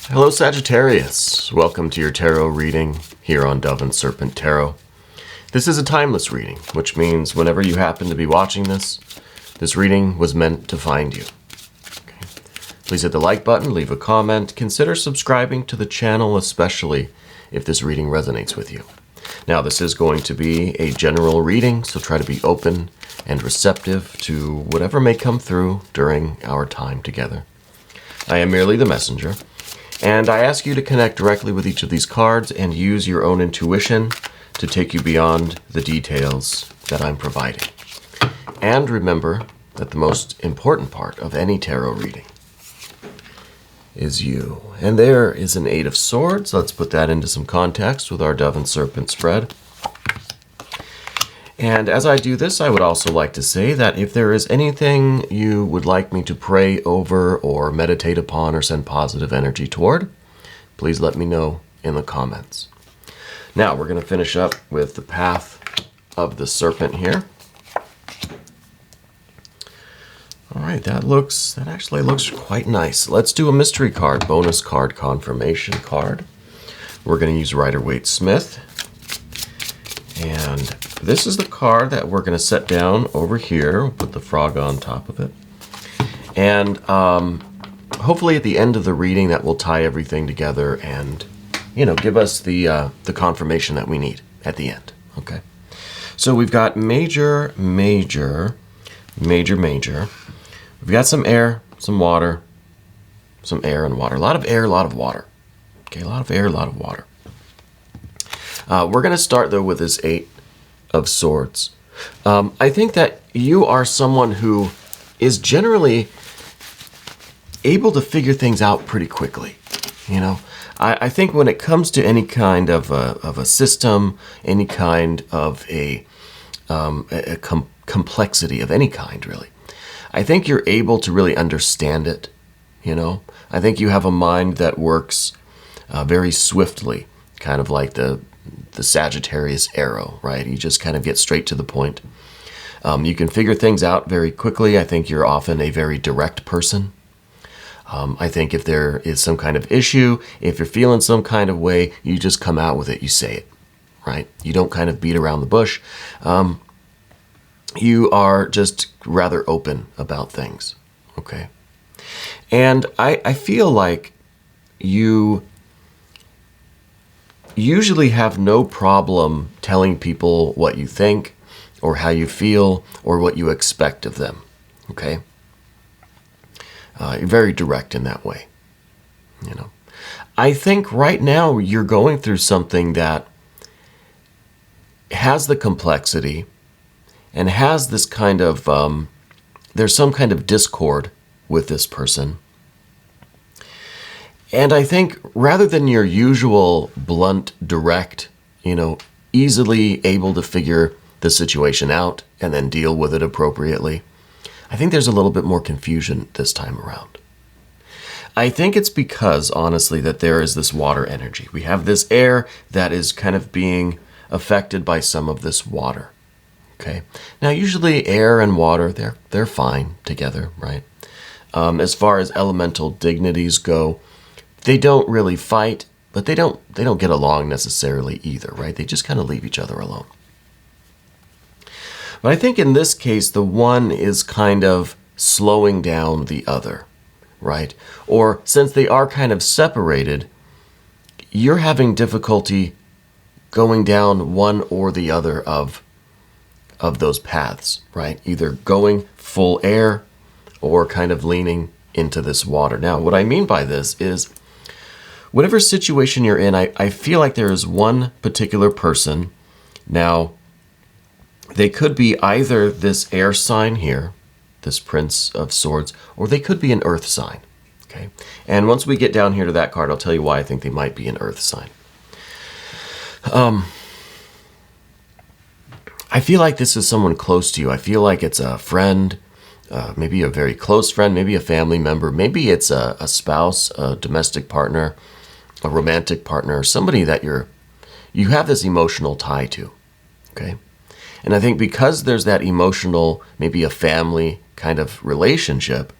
Hello Sagittarius, welcome to your tarot reading here on Dove and Serpent Tarot. This is a timeless reading, which means whenever you happen to be watching this reading was meant to find you. Okay. Please hit the like button, leave a comment, consider subscribing to the channel, especially if this reading resonates with you. Now this is going to be a general reading, so try to be open and receptive to whatever may come through during our time together. I am merely the messenger. And I ask you to connect directly with each of these cards and use your own intuition to take you beyond the details that I'm providing. And remember that the most important part of any tarot reading is you. And there is an Eight of Swords. Let's put that into some context with our Dove and Serpent spread. And as I do this, I would also like to say that if there is anything you would like me to pray over or meditate upon or send positive energy toward, please let me know in the comments. Now we're going to finish up with the path of the serpent here. All right, that actually looks quite nice. Let's do a mystery card, bonus card, confirmation card. We're going to use Rider-Waite-Smith. And this is the card that we're going to set down over here. We'll put the frog on top of it. And hopefully at the end of the reading that will tie everything together and, give us the confirmation that we need at the end. Okay. So we've got major. We've got some air, some water, some air and water. A lot of air, a lot of water. Okay, a lot of air, a lot of water. We're going to start, though, with this Eight of Swords. I think that you are someone who is generally able to figure things out pretty quickly. I think when it comes to any kind of a system, any kind of a complexity of any kind, really, I think you're able to really understand it. I think you have a mind that works very swiftly, kind of like the Sagittarius arrow, right? You just kind of get straight to the point. You can figure things out very quickly. I think you're often a very direct person. I think if there is some kind of issue, if you're feeling some kind of way, you just come out with it. You say it, right? You don't kind of beat around the bush. You are just rather open about things, okay? And I feel like you usually have no problem telling people what you think or how you feel or what you expect of them, okay? You're very direct in that way, I think right now you're going through something that has the complexity and has this kind of, there's some kind of discord with this person. And I think rather than your usual blunt, direct, easily able to figure the situation out and then deal with it appropriately, I think there's a little bit more confusion this time around. I think it's because, honestly, that there is this water energy. We have this air that is kind of being affected by some of this water. Okay. Now, usually air and water, they're fine together, right? As far as elemental dignities go, they don't really fight, but they don't get along necessarily either, right? They just kind of leave each other alone. But I think in this case, the one is kind of slowing down the other, right? Or since they are kind of separated, you're having difficulty going down one or the other of those paths, right? Either going full air or kind of leaning into this water. Now, what I mean by this is whatever situation you're in, I feel like there is one particular person. Now, they could be either this air sign here, this Prince of Swords, or they could be an earth sign, okay? And once we get down here to that card, I'll tell you why I think they might be an earth sign. I feel like this is someone close to you. I feel like it's a friend, maybe a very close friend, maybe a family member, maybe it's a spouse, a domestic partner, a romantic partner, somebody that you have this emotional tie to, okay? And I think because there's that emotional, maybe a family kind of relationship,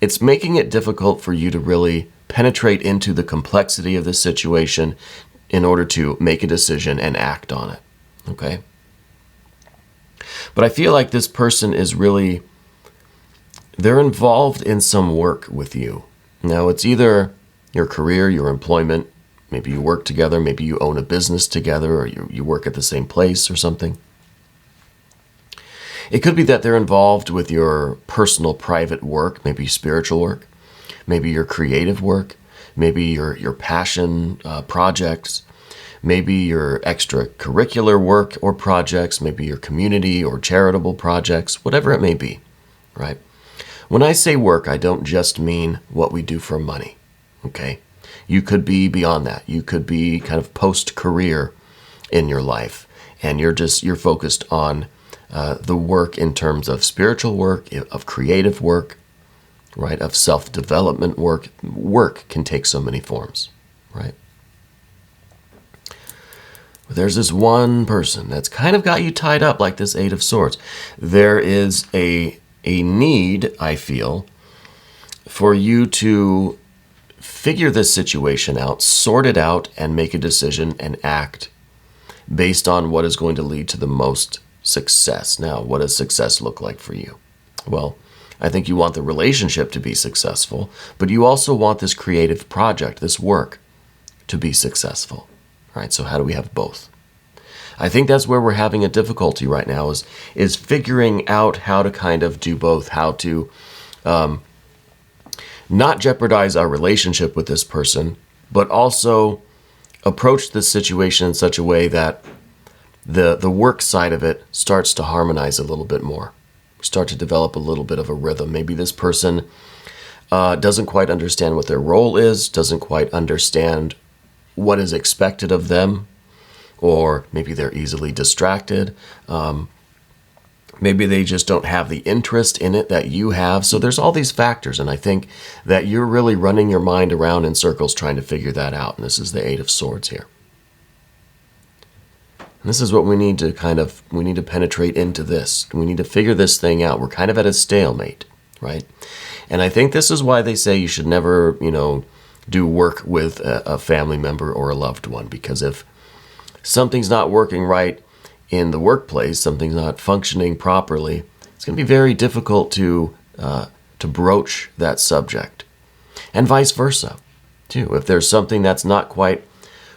it's making it difficult for you to really penetrate into the complexity of the situation in order to make a decision and act on it. Okay? But I feel like this person is really, they're involved in some work with you. Now, it's either your career, your employment, maybe you work together, maybe you own a business together, or you work at the same place or something. It could be that they're involved with your personal, private work, maybe spiritual work, maybe your creative work, maybe your passion projects, maybe your extracurricular work or projects, maybe your community or charitable projects, whatever it may be, right? When I say work, I don't just mean what we do for money, okay? You could be beyond that. You could be kind of post-career in your life, and you're focused on the work in terms of spiritual work, of creative work, right? Of self-development work. Work can take so many forms, right? But there's this one person that's kind of got you tied up like this Eight of Swords. There is a need, I feel, for you to figure this situation out, sort it out, and make a decision and act based on what is going to lead to the most success. Now, what does success look like for you? Well, I think you want the relationship to be successful, but you also want this creative project, this work, to be successful. All right, so how do we have both? I think that's where we're having a difficulty right now is figuring out how to kind of do both, how to not jeopardize our relationship with this person, but also approach this situation in such a way that the work side of it starts to harmonize a little bit more. Start to develop a little bit of a rhythm. Maybe this person doesn't quite understand what their role is, doesn't quite understand what is expected of them, or maybe they're easily distracted. Maybe they just don't have the interest in it that you have. So there's all these factors, and I think that you're really running your mind around in circles trying to figure that out. And this is the Eight of Swords here. And this is what we need to we need to penetrate into this. We need to figure this thing out. We're kind of at a stalemate, right? And I think this is why they say you should never, do work with a family member or a loved one, because if something's not working right in the workplace, something's not functioning properly, it's going to be very difficult to broach that subject. And vice versa, too. If there's something that's not quite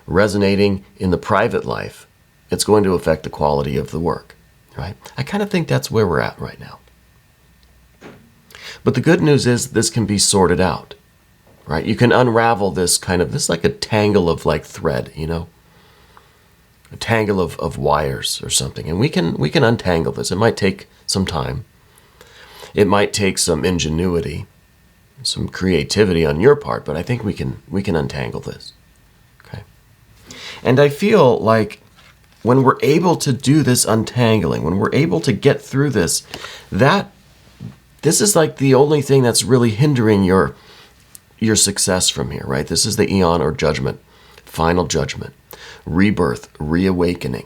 resonating in the private life, it's going to affect the quality of the work, right? I kind of think that's where we're at right now. But the good news is this can be sorted out, right? You can unravel this like a tangle of like thread, a tangle of wires or something. And we can untangle this. It might take some time. It might take some ingenuity, some creativity on your part, but I think we can untangle this. Okay. And I feel like when we're able to do this untangling, when we're able to get through this is like the only thing that's really hindering your success from here, right? This is the Eon or judgment, final judgment, rebirth, reawakening,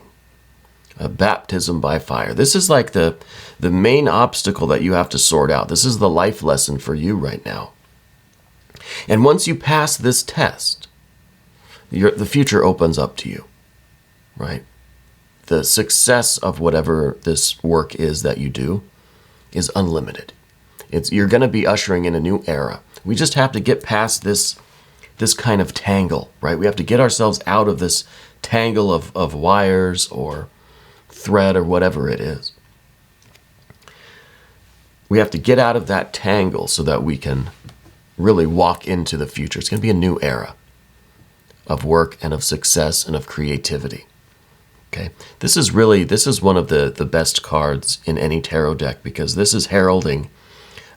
a baptism by fire. This is like the main obstacle that you have to sort out. This is the life lesson for you right now. And once you pass this test, the future opens up to you, right? The success of whatever this work is that you do is unlimited. You're going to be ushering in a new era. We just have to get past this kind of tangle, right? We have to get ourselves out of this tangle of wires or thread or whatever it is. We have to get out of that tangle so that we can really walk into the future. It's going to be a new era of work and of success and of creativity. Okay, this is one of the best cards in any tarot deck, because this is heralding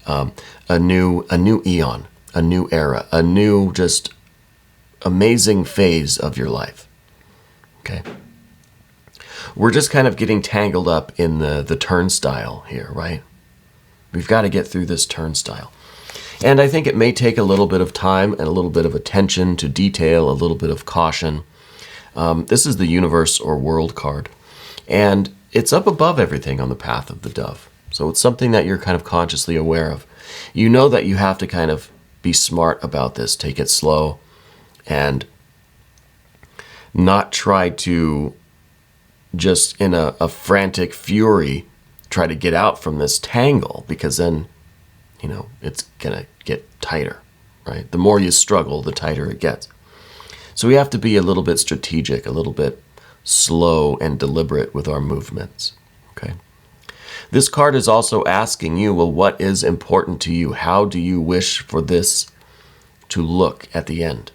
a new eon, a new era, a new just amazing phase of your life. Okay, we're just kind of getting tangled up in the turnstile here, right? We've got to get through this turnstile. And I think it may take a little bit of time and a little bit of attention to detail, a little bit of caution. This is the universe or world card, and it's up above everything on the path of the dove. So it's something that you're kind of consciously aware of. You know that you have to kind of be smart about this. Take it slow and not try to just in a frantic fury try to get out from this tangle, because then, it's going to get tighter, right? The more you struggle, the tighter it gets. So we have to be a little bit strategic, a little bit slow and deliberate with our movements, okay? This card is also asking you, well, what is important to you? How do you wish for this to look at the end?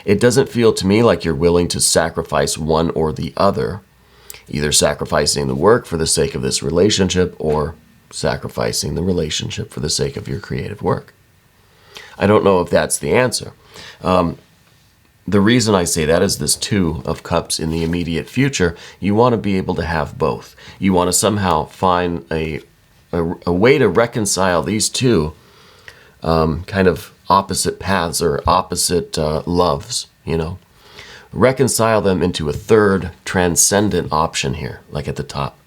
It doesn't feel to me like you're willing to sacrifice one or the other, either sacrificing the work for the sake of this relationship or sacrificing the relationship for the sake of your creative work. I don't know if that's the answer. The reason I say that is this Two of Cups in the immediate future. You want to be able to have both. You want to somehow find a way to reconcile these two kind of opposite paths or opposite loves, Reconcile them into a third transcendent option here, like at the top.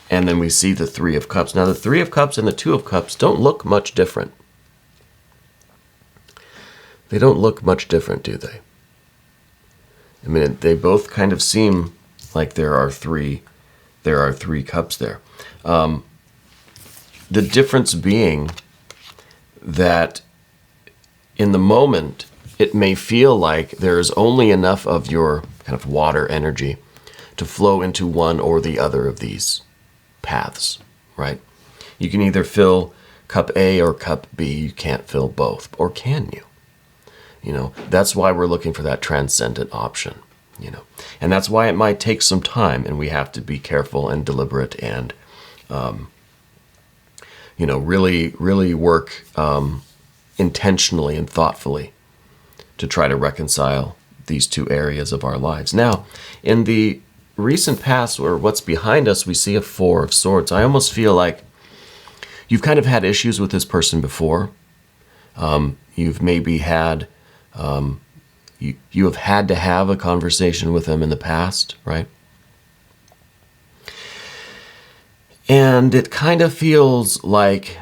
And then we see the Three of Cups. Now, the Three of Cups and the Two of Cups don't look much different. They don't look much different, do they? I mean, they both kind of seem like there are three cups there. The difference being that in the moment, it may feel like there is only enough of your kind of water energy to flow into one or the other of these paths, right? You can either fill cup A or cup B. You can't fill both, or can you? That's why we're looking for that transcendent option, And that's why it might take some time, and we have to be careful and deliberate and, really work intentionally and thoughtfully to try to reconcile these two areas of our lives. Now, in the recent past, or what's behind us, we see a Four of Swords. I almost feel like you've kind of had issues with this person before. You've maybe had, you have had to have a conversation with them in the past, right? And it kind of feels like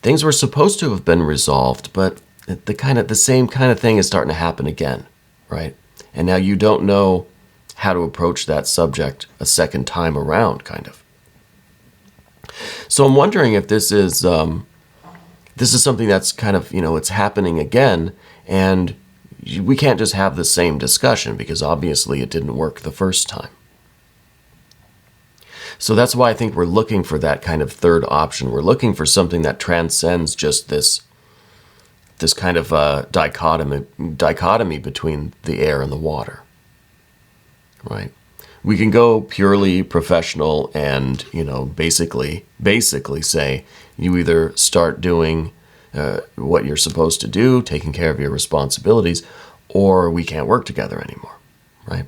things were supposed to have been resolved, but the same kind of thing is starting to happen again, right? And now you don't know how to approach that subject a second time around, kind of. So I'm wondering if this is something that's kind of, it's happening again, and we can't just have the same discussion because obviously it didn't work the first time. So that's why I think we're looking for that kind of third option. We're looking for something that transcends just this kind of dichotomy between the air and the water, right? We can go purely professional and, basically say you either start doing what you're supposed to do, taking care of your responsibilities, or we can't work together anymore, right?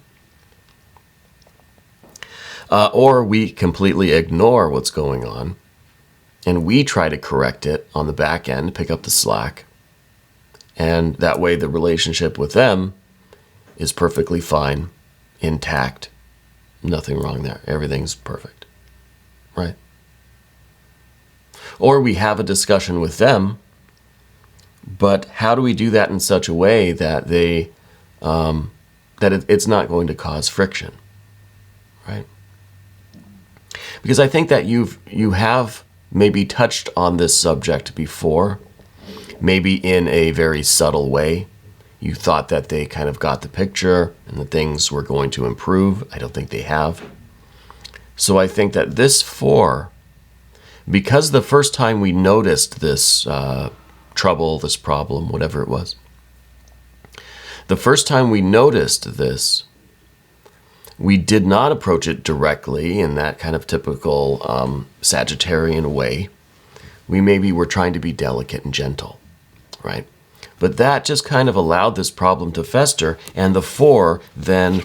Or we completely ignore what's going on, and we try to correct it on the back end, pick up the slack, and that way the relationship with them is perfectly fine, intact, nothing wrong there. Everything's perfect, right? Or we have a discussion with them, but how do we do that in such a way that it's not going to cause friction, right? Because I think that you have maybe touched on this subject before, maybe in a very subtle way. You thought that they kind of got the picture and that things were going to improve. I don't think they have. So I think that this Four, because the first time we noticed this trouble, this problem, whatever it was, the first time we noticed this, we did not approach it directly in that kind of typical Sagittarian way. We maybe were trying to be delicate and gentle, right? But that just kind of allowed this problem to fester, and the Four then,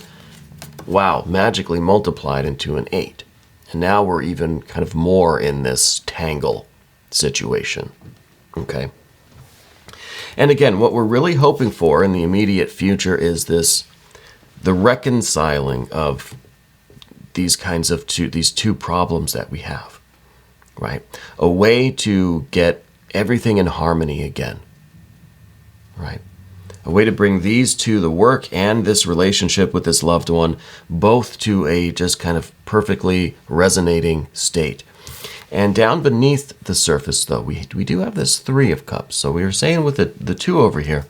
wow, magically multiplied into an 8. And now we're even kind of more in this tangle situation, okay? And again, what we're really hoping for in the immediate future is the reconciling of these kinds of these two problems that we have, right? A way to get everything in harmony again, right? A way to bring these two, the work and this relationship with this loved one, both to a just kind of perfectly resonating state. And down beneath the surface, though, we do have this Three of Cups. So we were saying with the two over here,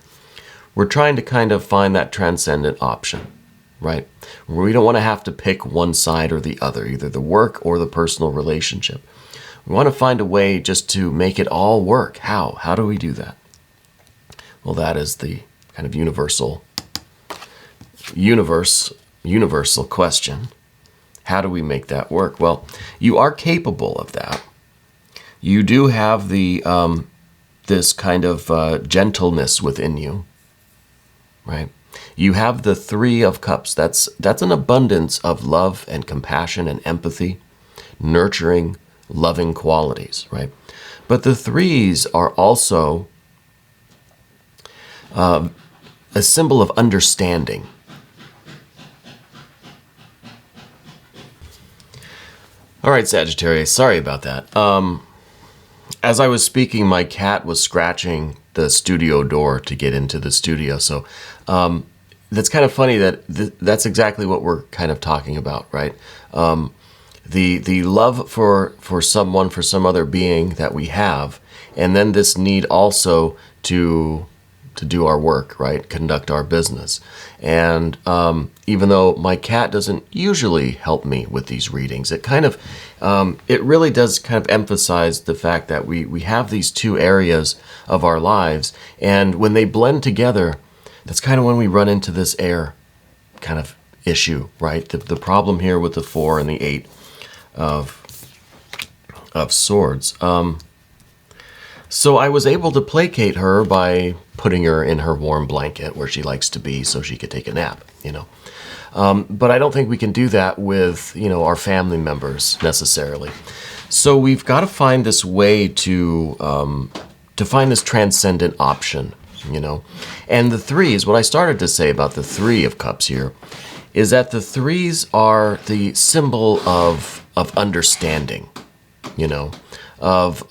we're trying to kind of find that transcendent option, right? We don't want to have to pick one side or the other, either the work or the personal relationship. We want to find a way just to make it all work. How? How do we do that? Well, that is the kind of universal question. How do we make that work? Well, you are capable of that. You do have the this kind of gentleness within you, right? You have the Three of Cups. That's an abundance of love and compassion and empathy, nurturing, loving qualities, right? But the threes are also a symbol of understanding. All right, Sagittarius, sorry about that. As I was speaking, my cat was scratching the studio door to get into the studio. So that's kind of funny that that's exactly what we're kind of talking about, right? The love for someone, for some other being that we have, and then this need also to do our work, right? Conduct our business. And even though my cat doesn't usually help me with these readings, it kind of, it really does kind of emphasize the fact that we have these two areas of our lives, and when they blend together, that's kind of when we run into this air kind of issue, right? The problem here with the 4 and the 8 of swords. So I was able to placate her by putting her in her warm blanket where she likes to be so she could take a nap, you know. But I don't think we can do that with, you know, our family members necessarily. So we've got to find this way to find this transcendent option, you know. And the threes, what I started to say about the Three of Cups here, is that the threes are the symbol of understanding, you know, of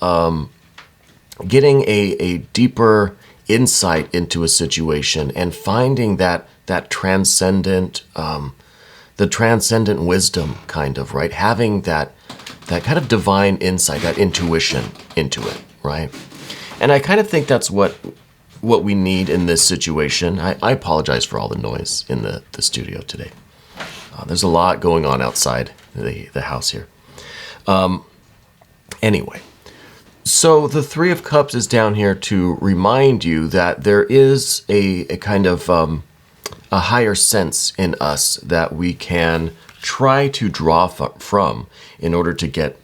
getting a deeper insight into a situation and finding that transcendent, the transcendent wisdom kind of, right? Having that kind of divine insight, that intuition into it, right? And I kind of think that's what we need in this situation. I apologize for all the noise in the studio today. There's a lot going on outside the house here. Anyway. So the Three of Cups is down here to remind you that there is a kind of a higher sense in us that we can try to draw from in order to get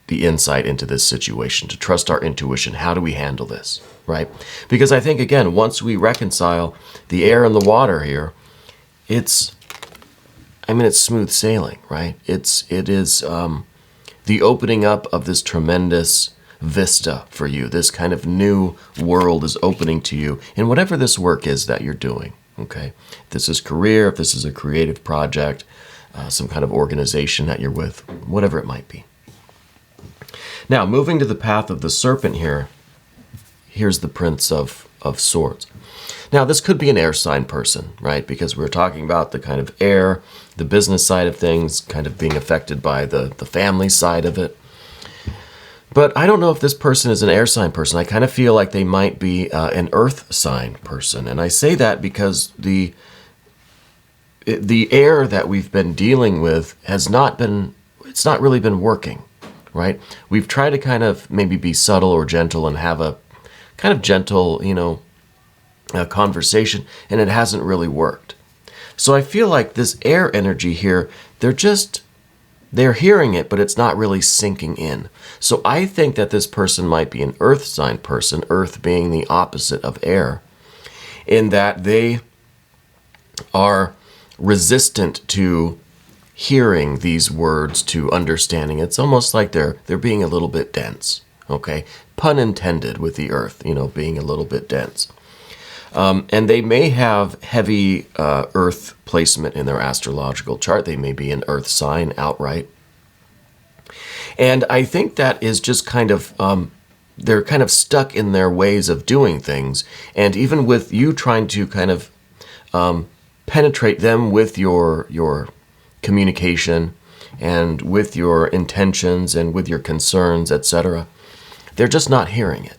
the insight into this situation, to trust our intuition. How do we handle this, right? Because I think, again, once we reconcile the air and the water here, it's smooth sailing, right? It is the opening up of this tremendous vista for you. This kind of new world is opening to you in whatever this work is that you're doing, okay? If this is career, if this is a creative project, some kind of organization that you're with, whatever it might be. Now, moving to the path of the serpent here, here's the Prince of Swords. Now, this could be an air sign person, right? Because we're talking about the kind of air, the business side of things, kind of being affected by the family side of it. But I don't know if this person is an air sign person. I kind of feel like they might be an earth sign person. And I say that because the air that we've been dealing with it's not really been working, right? We've tried to kind of maybe be subtle or gentle and have a kind of gentle, you know, conversation, and it hasn't really worked. So I feel like this air energy here, they're hearing it, but it's not really sinking in. So I think that this person might be an earth sign person, earth being the opposite of air, in that they are resistant to hearing these words, to understanding. It's almost like they're being a little bit dense, okay? Pun intended with the earth, you know, being a little bit dense. And they may have heavy earth placement in their astrological chart. They may be an earth sign outright. And I think that is just kind of they're kind of stuck in their ways of doing things. And even with you trying to kind of penetrate them with your communication and with your intentions and with your concerns, etc., they're just not hearing it.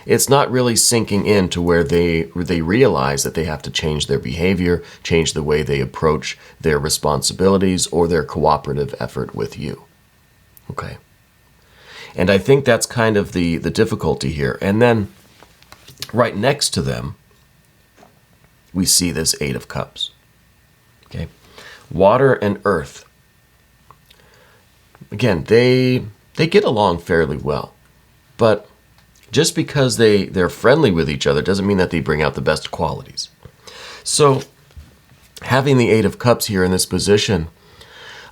It's not really sinking in to where they realize that they have to change their behavior, change the way they approach their responsibilities or their cooperative effort with you. Okay. And I think that's kind of the difficulty here. And then right next to them, we see this Eight of Cups. Okay. Water and earth. Again, they get along fairly well. But just because they're friendly with each other doesn't mean that they bring out the best qualities. So having the Eight of Cups here in this position,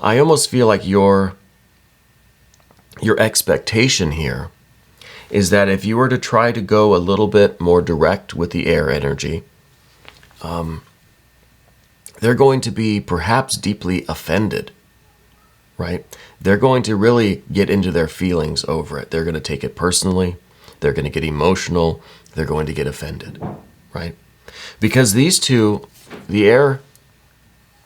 I almost feel like your expectation here is that if you were to try to go a little bit more direct with the air energy, they're going to be perhaps deeply offended, right? They're going to really get into their feelings over it. They're going to take it personally. They're going to get emotional. They're going to get offended, right? Because these two, the air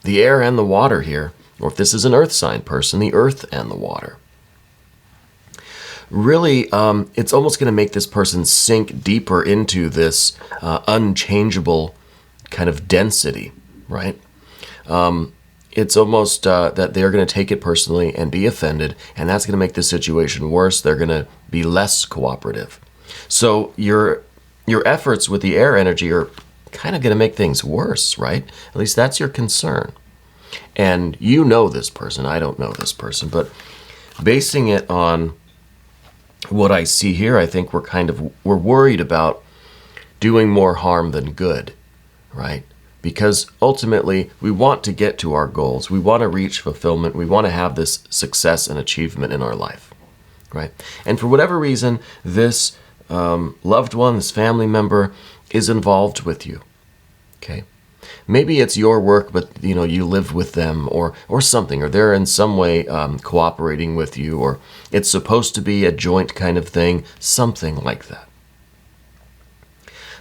and the water here, or if this is an earth sign person, the earth and the water, really, it's almost going to make this person sink deeper into this unchangeable kind of density, right? It's almost that they're going to take it personally and be offended, and that's going to make the situation worse. They're going to be less cooperative. So your efforts with the air energy are kind of going to make things worse, right? At least that's your concern. And you know this person. I don't know this person, but basing it on what I see here, I think we're worried about doing more harm than good, right? Because ultimately we want to get to our goals. We want to reach fulfillment. We want to have this success and achievement in our life, right? And for whatever reason, this loved one, this family member is involved with you, okay? Maybe it's your work, but you live with them or something, or they're in some way cooperating with you, or it's supposed to be a joint kind of thing, something like that.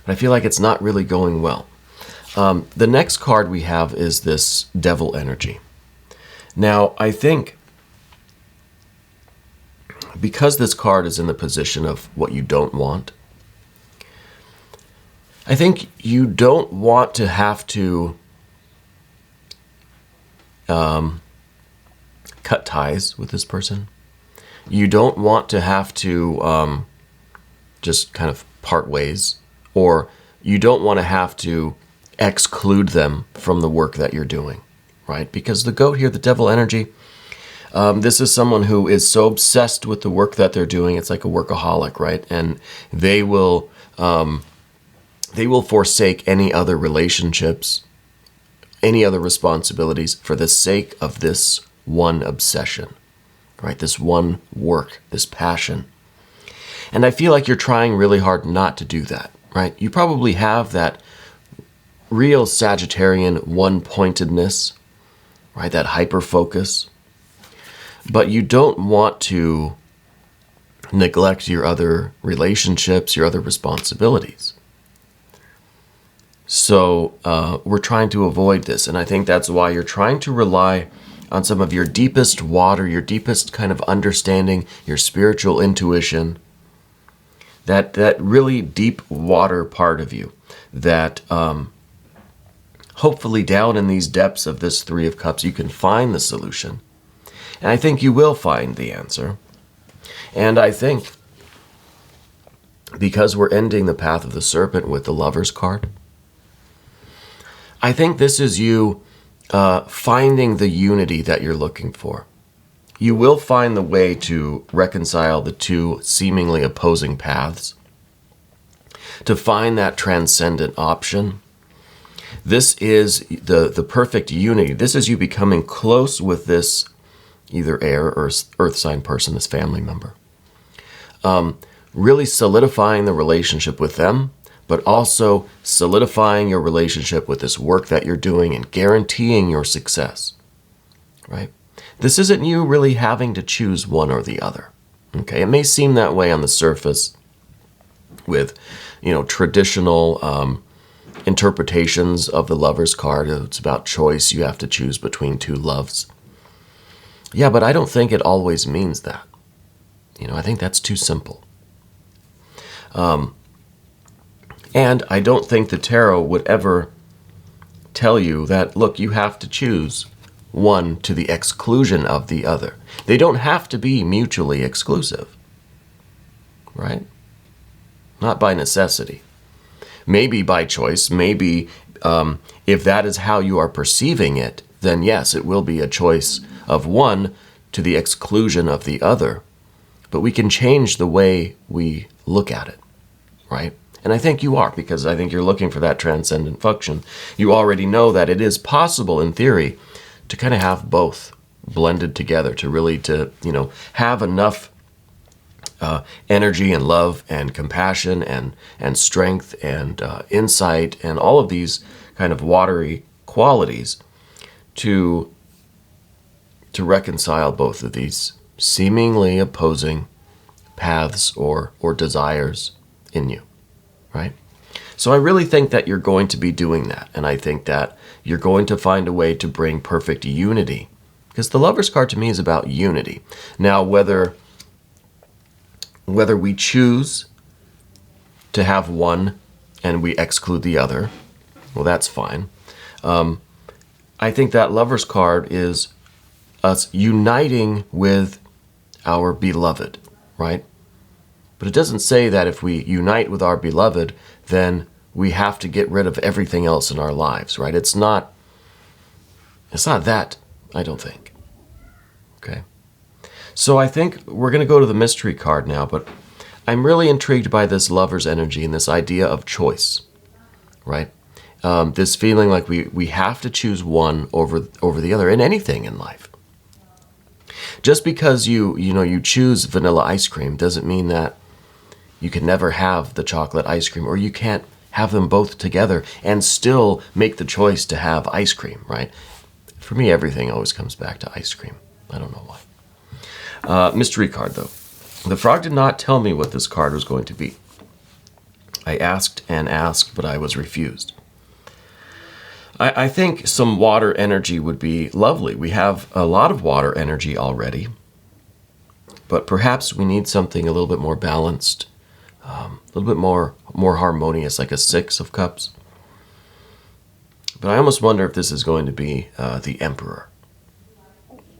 But I feel like it's not really going well. The next card we have is this devil energy. Now, I think because this card is in the position of what you don't want, I think you don't want to have to cut ties with this person. You don't want to have to just kind of part ways, or you don't want to have to exclude them from the work that you're doing, right? Because the goat here, the devil energy, this is someone who is so obsessed with the work that they're doing. It's like a workaholic, right? And they will forsake any other relationships, any other responsibilities for the sake of this one obsession, right? This one work, this passion. And I feel like you're trying really hard not to do that, right? You probably have that real Sagittarian one-pointedness, right? That hyper-focus. But you don't want to neglect your other relationships, your other responsibilities. So we're trying to avoid this. And I think that's why you're trying to rely on some of your deepest water, your deepest kind of understanding, your spiritual intuition, that really deep water part of you that hopefully down in these depths of this Three of Cups, you can find the solution. And I think you will find the answer. And I think because we're ending the path of the serpent with the Lover's card, I think this is you finding the unity that you're looking for. You will find the way to reconcile the two seemingly opposing paths, to find that transcendent option. This is the perfect unity. This is you becoming close with this either air or earth sign person, this family member. Really solidifying the relationship with them, but also solidifying your relationship with this work that you're doing and guaranteeing your success, right? This isn't you really having to choose one or the other, Okay, it may seem that way on the surface with, traditional interpretations of the Lover's card. It's about choice. You have to choose between two loves. Yeah, but I don't think it always means that. I think that's too simple. And I don't think the tarot would ever tell you that, look, you have to choose one to the exclusion of the other. They don't have to be mutually exclusive, right? Not by necessity. Maybe by choice, maybe if that is how you are perceiving it, then yes, it will be a choice of one to the exclusion of the other. But we can change the way we look at it, right? And I think you are, because I think you're looking for that transcendent function. You already know that it is possible in theory to kind of have both blended together, to really have enough energy and love and compassion and strength and insight and all of these kind of watery qualities to reconcile both of these seemingly opposing paths or desires in you, right? So I really think that you're going to be doing that, and I think that you're going to find a way to bring perfect unity, because the Lover's card to me is about unity. Now, whether we choose to have one and we exclude the other, well, that's fine. I think that Lover's card is us uniting with our beloved, right? But it doesn't say that if we unite with our beloved, then we have to get rid of everything else in our lives, right? It's not that, I don't think. Okay. So I think we're going to go to the mystery card now, but I'm really intrigued by this Lover's energy and this idea of choice, right? This feeling like we have to choose one over the other in anything in life. Just because you choose vanilla ice cream doesn't mean that you can never have the chocolate ice cream, or you can't have them both together and still make the choice to have ice cream, right? For me, everything always comes back to ice cream. I don't know why. Mystery card, though. The frog did not tell me what this card was going to be. I asked and asked, but I was refused. I think some water energy would be lovely. We have a lot of water energy already, but perhaps we need something a little bit more balanced, a little bit more harmonious, like a 6 of Cups. But I almost wonder if this is going to be the Emperor.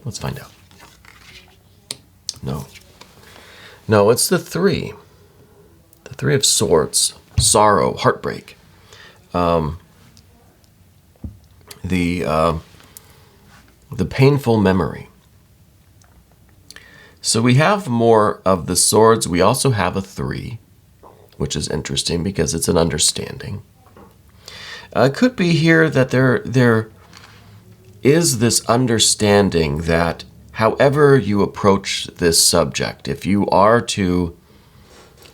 Let's find out. No, it's the 3. The 3 of Swords. Sorrow, heartbreak. The painful memory. So we have more of the swords. We also have a 3, which is interesting because it's an understanding. It could be here that there is this understanding that however you approach this subject, if you are to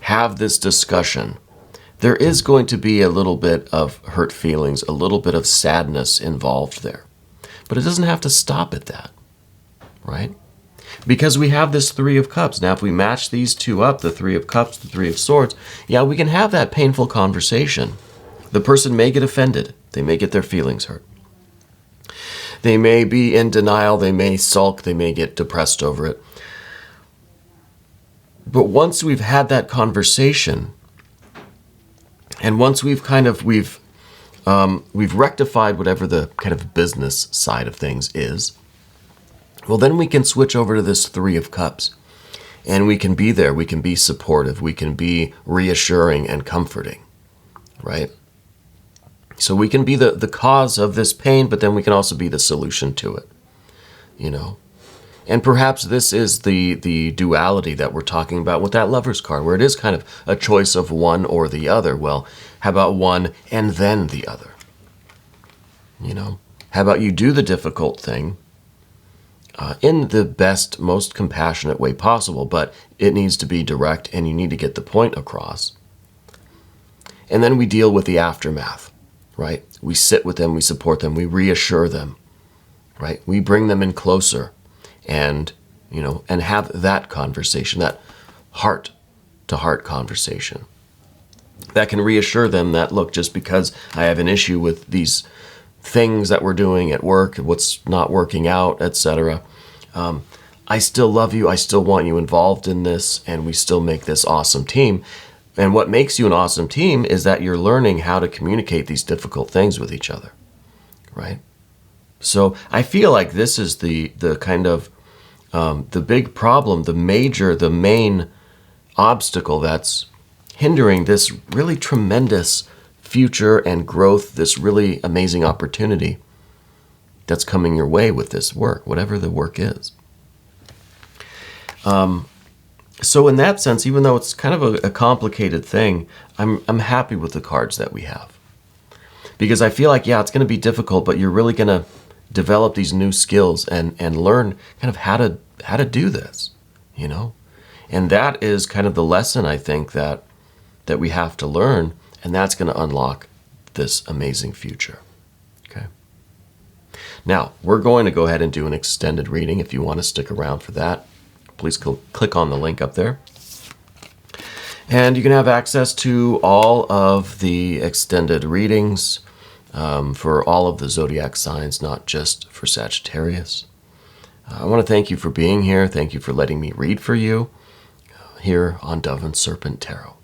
have this discussion, there is going to be a little bit of hurt feelings, a little bit of sadness involved there. But it doesn't have to stop at that, right? Because we have this 3 of Cups. Now, if we match these two up, the 3 of Cups, the 3 of Swords, yeah, we can have that painful conversation. The person may get offended. They may get their feelings hurt. They may be in denial. They may sulk. They may get depressed over it. But once we've had that conversation, and once we've rectified whatever the kind of business side of things is, well, then we can switch over to this 3 of Cups. And we can be there. We can be supportive. We can be reassuring and comforting, right? So we can be the cause of this pain, but then we can also be the solution to it, And perhaps this is the duality that we're talking about with that Lover's card, where it is kind of a choice of one or the other. Well, how about one and then the other? How about you do the difficult thing in the best, most compassionate way possible, but it needs to be direct and you need to get the point across. And then we deal with the aftermath, right? We sit with them, we support them, we reassure them, right? We bring them in closer and, and have that conversation, that heart-to-heart conversation that can reassure them that, look, just because I have an issue with these things that we're doing at work, what's not working out, etc., I still love you, I still want you involved in this, and we still make this awesome team. And what makes you an awesome team is that you're learning how to communicate these difficult things with each other, right? So I feel like this is the kind of the big problem, the main obstacle that's hindering this really tremendous future and growth, this really amazing opportunity that's coming your way with this work, whatever the work is. So in that sense, even though it's kind of a complicated thing, I'm happy with the cards that we have. Because I feel like, yeah, it's going to be difficult, but you're really going to develop these new skills and learn kind of how to do this, you know? And that is kind of the lesson, I think, that we have to learn, and that's going to unlock this amazing future. Okay. Now, we're going to go ahead and do an extended reading. If you want to stick around for that, please click on the link up there. And you can have access to all of the extended readings for all of the zodiac signs, not just for Sagittarius. I want to thank you for being here. Thank you for letting me read for you here on Dove and Serpent Tarot.